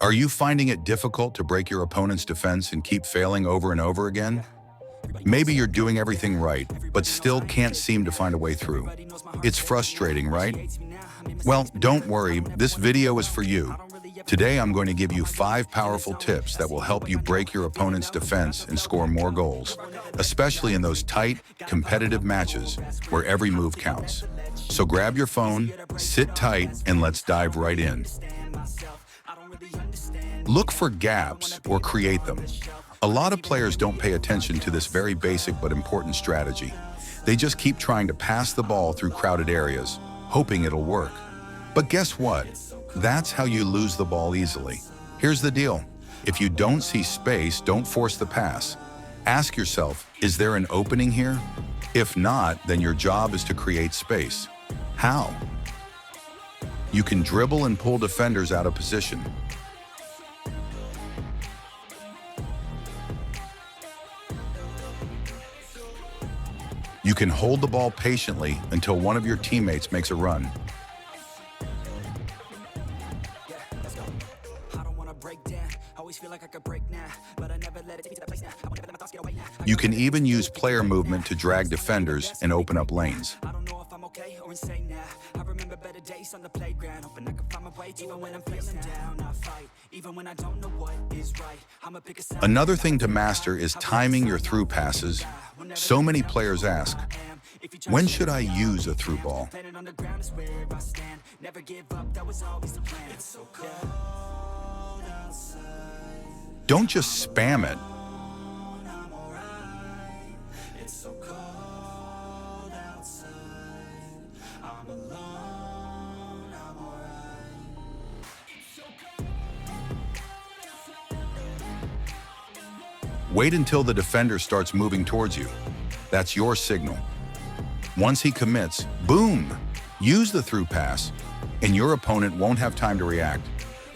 Are you finding it difficult to break your opponent's defense and keep failing over and over again? Maybe you're doing everything right, but still can't seem to find a way through. It's frustrating, right? Well, don't worry, this video is for you. Today I'm going to give you 5 powerful tips that will help you break your opponent's defense and score more goals, especially in those tight, competitive matches where every move counts. So grab your phone, sit tight, and let's dive right in. Look for gaps or create them. A lot of players don't pay attention to this very basic but important strategy. They just keep trying to pass the ball through crowded areas, hoping it'll work. But guess what? That's how you lose the ball easily. Here's the deal. If you don't see space, don't force the pass. Ask yourself, is there an opening here? If not, then your job is to create space. How? You can dribble and pull defenders out of position. You can hold the ball patiently until one of your teammates makes a run. You can even use player movement to drag defenders and open up lanes. Another thing to master is timing your through passes. So many players ask, when should I use a through ball? Don't just spam it. Wait until the defender starts moving towards you. That's your signal. Once he commits, boom! Use the through pass, and your opponent won't have time to react.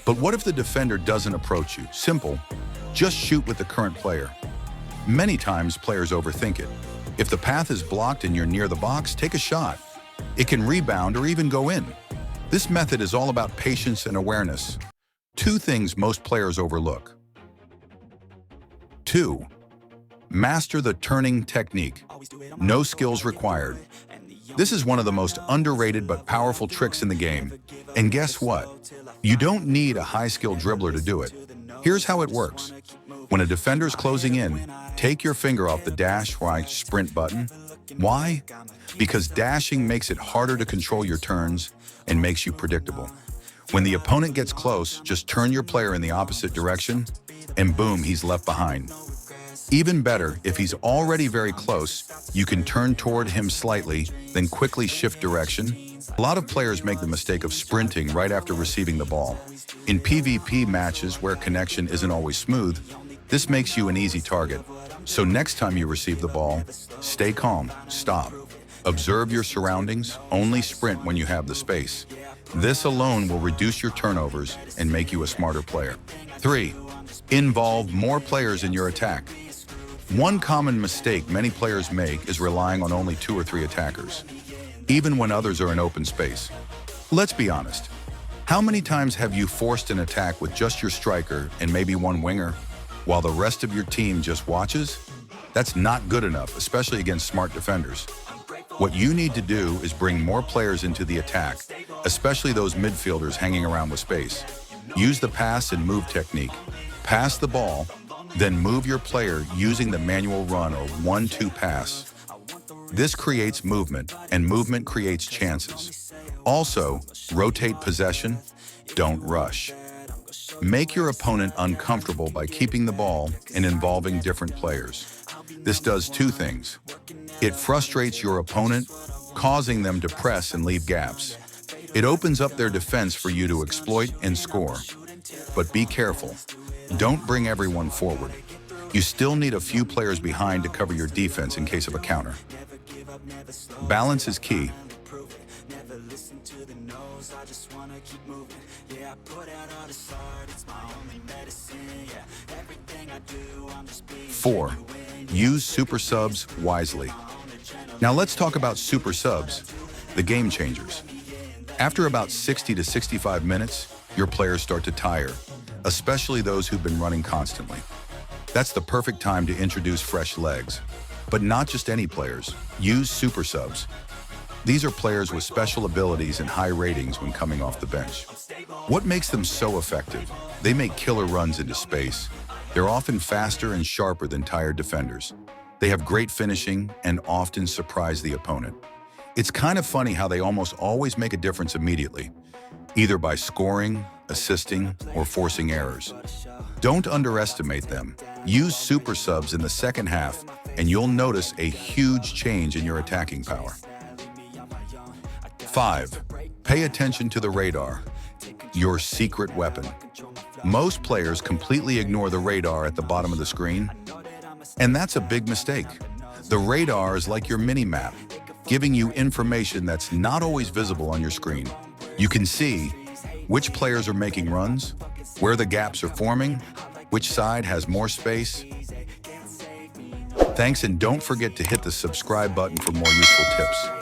But what if the defender doesn't approach you? Simple. Just shoot with the current player. Many times, players overthink it. If the path is blocked and you're near the box, take a shot. It can rebound or even go in. This method is all about patience and awareness. 2 things most players overlook. 2. Master the turning technique. No skills required. This is one of the most underrated but powerful tricks in the game. And guess what? You don't need a high-skilled dribbler to do it. Here's how it works. When a defender's closing in, take your finger off the dash right sprint button. Why? Because dashing makes it harder to control your turns and makes you predictable. When the opponent gets close, just turn your player in the opposite direction, and boom, he's left behind. Even better, if he's already very close, you can turn toward him slightly, then quickly shift direction. A lot of players make the mistake of sprinting right after receiving the ball. In PvP matches where connection isn't always smooth, this makes you an easy target. So next time you receive the ball, stay calm, stop. Observe your surroundings, only sprint when you have the space. This alone will reduce your turnovers and make you a smarter player. 3. Involve more players in your attack. One common mistake many players make is relying on only 2 or 3 attackers, even when others are in open space. Let's be honest. How many times have you forced an attack with just your striker and maybe one winger, while the rest of your team just watches? That's not good enough, especially against smart defenders. What you need to do is bring more players into the attack, especially those midfielders hanging around with space. Use the pass and move technique. Pass the ball, then move your player using the manual run or 1-2 pass. This creates movement, and movement creates chances. Also, rotate possession, don't rush. Make your opponent uncomfortable by keeping the ball and involving different players. This does 2 things. It frustrates your opponent, causing them to press and leave gaps. It opens up their defense for you to exploit and score. But be careful. Don't bring everyone forward. You still need a few players behind to cover your defense in case of a counter. Balance is key. 4. Use super subs wisely. Now let's talk about super subs, the game changers. After about 60 to 65 minutes, your players start to tire. especially those who've been running constantly. That's the perfect time to introduce fresh legs. But not just any players. Use super subs. These are players with special abilities and high ratings when coming off the bench. What makes them so effective? They make killer runs into space. They're often faster and sharper than tired defenders. They have great finishing and often surprise the opponent. It's kind of funny how they almost always make a difference immediately, either by scoring, assisting, or forcing errors. Don't underestimate them. Use super subs in the second half, and you'll notice a huge change in your attacking power. 5. Pay attention to the radar, your secret weapon. Most players completely ignore the radar at the bottom of the screen, and that's a big mistake. The radar is like your mini-map, giving you information that's not always visible on your screen. You can see which players are making runs, where the gaps are forming, which side has more space. Thanks, and don't forget to hit the subscribe button for more useful tips.